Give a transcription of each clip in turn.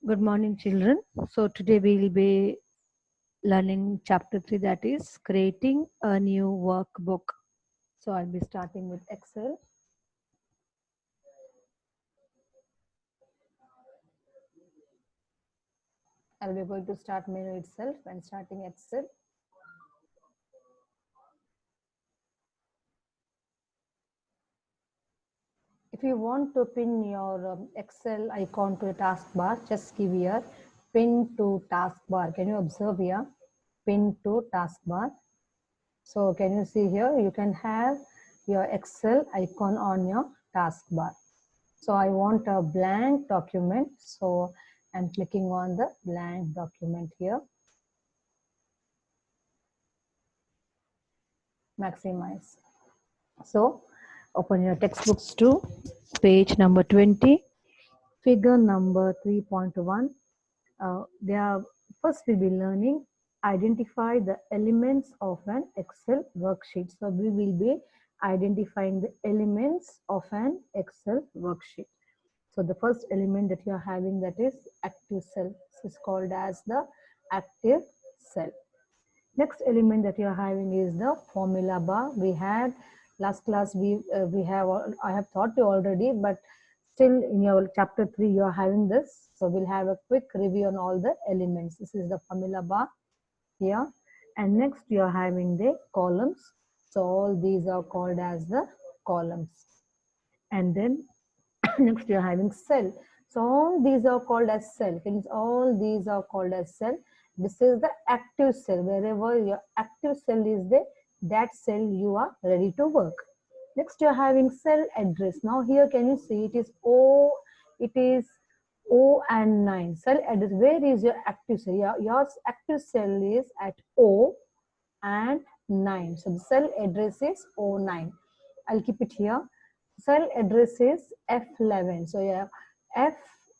Good morning, children. So today we will be learning chapter 3, that is creating a new workbook. So I'll be starting with Excel. I'll be going to start menu itself and starting Excel. If you want to pin your Excel icon to the taskbar, just give here pin to taskbar. Can you observe here? Pin to taskbar. So can you see here? You can have your Excel icon on your taskbar. So I want a blank document. So I'm clicking on the blank document here. Maximize. So open your textbooks to page number 20, figure number 3.1. First we'll be learning identify the elements of an Excel worksheet. So we will be identifying the elements of an Excel worksheet. So the first element that you are having, that is active cell. This is called as the active cell. Next element that you are having is the formula bar. We had last class, I have taught you already, but still in your chapter 3 you are having this. So we'll have a quick review on all the elements. This is the formula bar here. And next you are having the columns. So all these are called as the columns. And then next you're having cell. So all these are called as cell. All these are called as cell. This is the active cell. Wherever your active cell is there, that cell you are ready to work. Next you're having cell address. Now here can you see it is O, it is O and 9. Cell address. Where is your active cell? Your active cell is at O and 9. So the cell address is O9. I'll keep it here. Cell address is F11. So yeah, F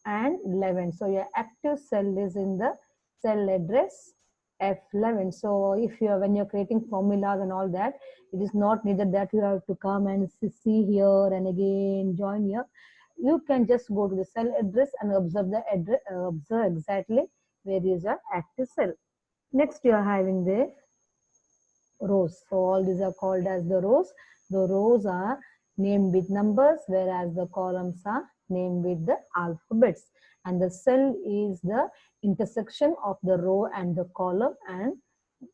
and 11. So your active cell is in the cell address F11. So if you are, when you're creating formulas and all that, it is not needed that you have to come and see here and again join here. You can just go to the cell address and observe the address, observe exactly where is your active cell. Next you are having the rows. So all these are called as the rows. The rows are named with numbers, whereas the columns are named with the alphabets. And the cell is the intersection of the row and the column, and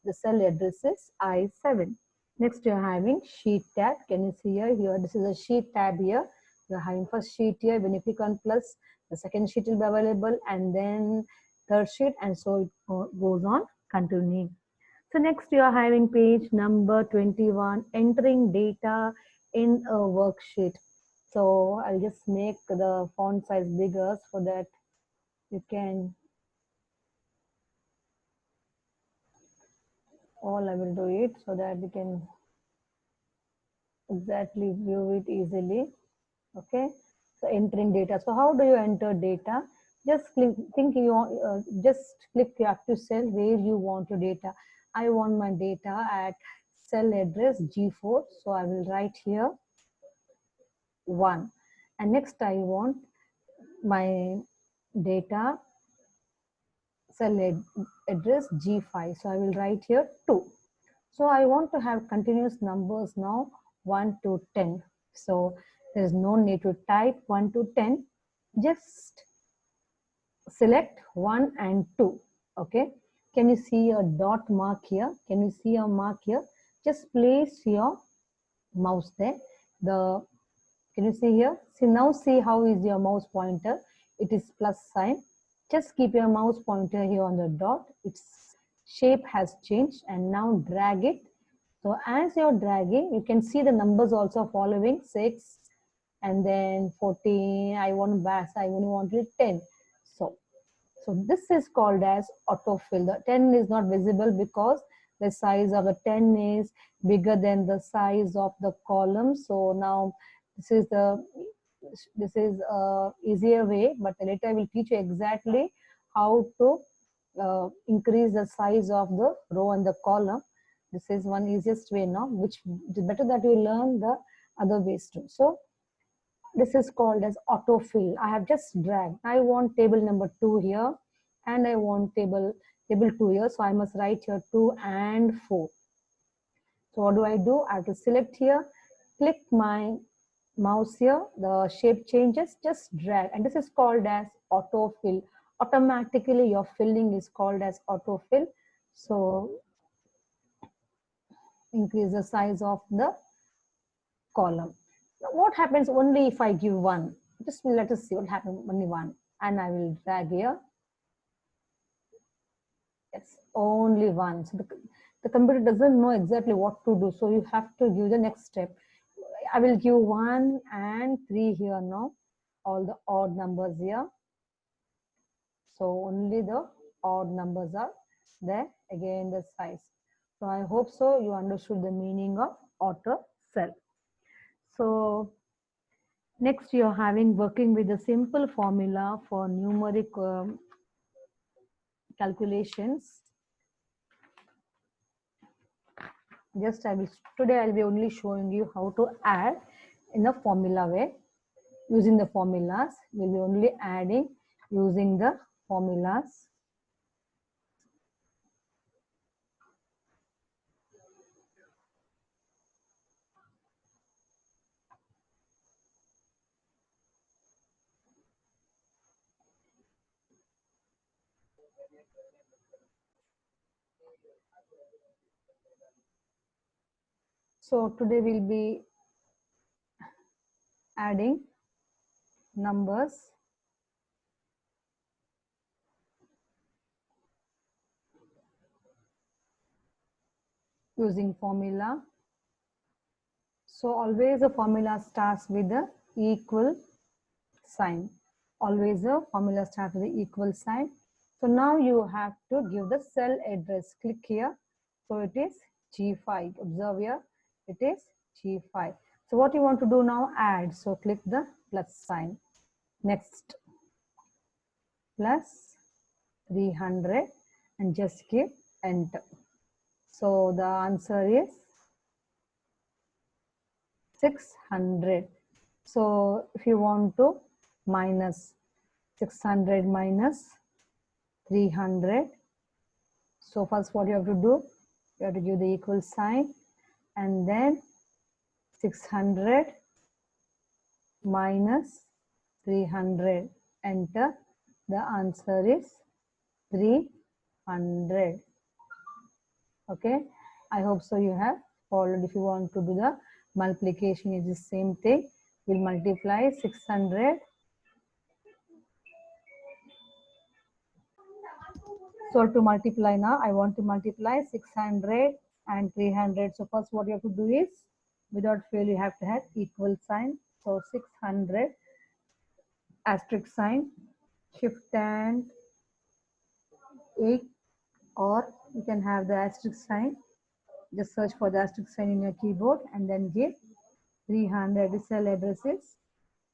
the cell address is I7. Next you're having sheet tab. Can you see here? This is a sheet tab here. You're having first sheet here. When you click on plus, the second sheet will be available, and then third sheet, and so it goes on continuing. So next you are having page number 21, entering data in a worksheet. So I'll just make the font size bigger so that you can, I will do it so that you can exactly view it easily. Okay. So entering data. So how do you enter data? Just just click the active cell where you want your data. I want my data at cell address G4. So I will write here 1. And next I want my data cell address G5. So I will write here 2. So I want to have continuous numbers now 1 to 10. So there is no need to type 1 to 10. Just select 1 and 2. Okay. Can you see a dot mark here? Can you see a mark here? Just place your mouse there. Can you see here? See how is your mouse pointer? It is plus sign. Just keep your mouse pointer here on the dot. Its shape has changed, and now drag it. So as you're dragging, you can see the numbers also following 6 and then 14. I only wanted 10. So this is called as autofill. The 10 is not visible because the size of the 10 is bigger than the size of the column. So now this is a easier way, but later I will teach you exactly how to increase the size of the row and the column. This is one easiest way now, which is better that you learn the other ways too. So This is called as autofill. I have just dragged. I want table number 2 here and I want table 2 here. So I must write here 2 and 4. So what do? I have to select here, click my mouse here, the shape changes, just drag, and this is called as autofill. Automatically your filling is called as autofill. So increase the size of the column. Now what happens only if I give 1? Just let us see what happens, only 1. And I will drag here. Yes, only 1. So the computer doesn't know exactly what to do. So you have to give the next step. I will give 1 and 3 here now. All the odd numbers here. So only the odd numbers are there. Again the size. So I hope so you understood the meaning of autofill. So next you're having working with a simple formula for numeric calculations. Just today I'll be only showing you how to add in a formula way. Using the formulas, we'll be only adding using the formulas. So today we'll be adding numbers using formula. So always a formula starts with the equal sign. Always a formula starts with the equal sign. So now you have to give the cell address. Click here. So it is G5. Observe here. It is G5. So what you want to do now? Add. So click the plus sign. Next. Plus 300 and just give enter. So the answer is 600. So if you want to minus 600 minus 300. So first what you have to do, you have to give the equal sign and then 600 minus 300. Enter. The answer is 300. Okay. I hope so you have followed. If you want to do the multiplication, is the same thing. We'll multiply 600. So to multiply now, I want to multiply 600 and 300. So first what you have to do is, without fail, you have to have equal sign. So 600 asterisk sign, shift and 8, or you can have the asterisk sign. Just search for the asterisk sign in your keyboard and then give 300. The cell address is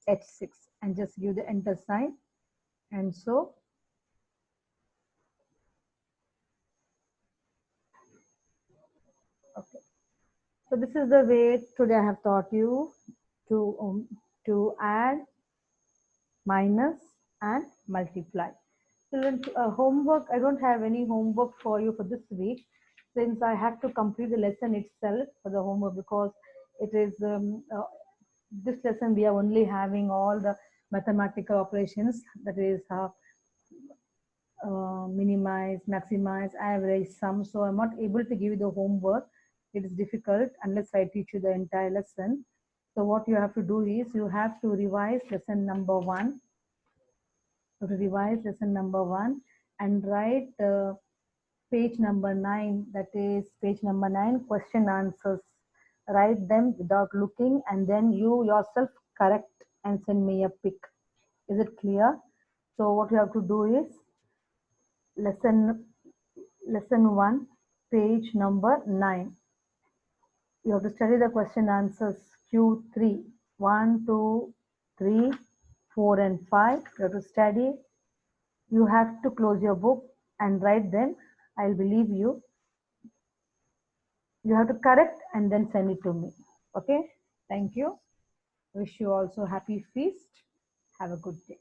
H6 and just give the enter sign. And so okay. So this is the way today I have taught you to add, minus and multiply. Children, homework, I don't have any homework for you for this week since I have to complete the lesson itself for the homework, because it is this lesson we are only having all the mathematical operations, that is minimize, maximize, average, sum. So I'm not able to give you the homework. It is difficult unless I teach you the entire lesson. So what you have to do is you have to revise lesson number 1. So to revise lesson number 1 and write page number 9, that is page number 9, question answers. Write them without looking and then you yourself correct and send me a pic. Is it clear? So what you have to do is lesson 1, page number 9. You have to study the question answers Q3, 1, 2, 3, 4 and 5. You have to study. You have to close your book and write them. I'll believe you. You have to correct and then send it to me. Okay. Thank you. Wish you also happy feast. Have a good day.